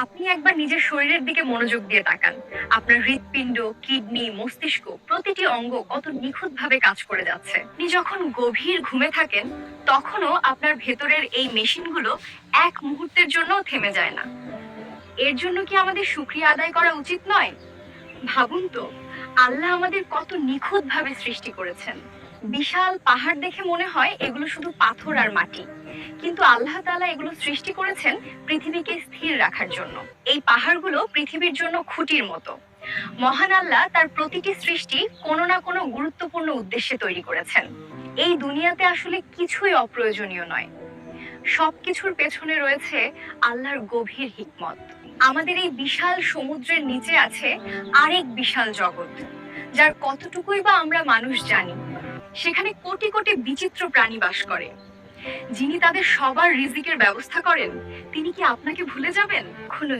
আপনি একবার নিজের শরীরের দিকে মনোযোগ দিয়ে তাকান। আপনার হৃৎপিণ্ড, কিডনি, মস্তিষ্ক প্রতিটি অঙ্গ কত নিখুঁতভাবে কাজ করে যাচ্ছে। আপনি যখন গভীর ঘুমে থাকেন, তখনও আপনার ভেতরের এই মেশিনগুলো এক মুহূর্তের জন্য থেমে যায় না। এর জন্য কি আমাদের শুকরিয়া আদায় করা উচিত নয়? ভাবুন তো, আল্লাহ আমাদের কত নিখুঁতভাবে সৃষ্টি করেছেন। বিশাল পাহাড় দেখে মনে হয় এগুলো শুধু পাথর আর মাটি, কিন্তু আল্লাহ তাআলা এগুলো সৃষ্টি করেছেন পৃথিবীকে স্থির রাখার জন্য। এই পাহাড়গুলো পৃথিবীর জন্য খুঁটির মতো। মহান আল্লাহ তার প্রতিটি সৃষ্টি কোনো না কোনো গুরুত্বপূর্ণ উদ্দেশ্যে তৈরি করেছেন। এই দুনিয়াতে আসলে কিছুই অপ্রয়োজনীয় নয়, সবকিছুর পেছনে রয়েছে আল্লাহর গভীর হিকমত। আমাদের এই বিশাল সমুদ্রের নিচে আছে আরেক বিশাল জগৎ, যার কতটুকুই বা আমরা মানুষ জানি। সেখানে কোটি কোটি বিচিত্র প্রাণী বাস করে। যিনি তাদের সবার রিজিকের ব্যবস্থা করেন, তিনি কি আপনাকে ভুলে যাবেন? কখনো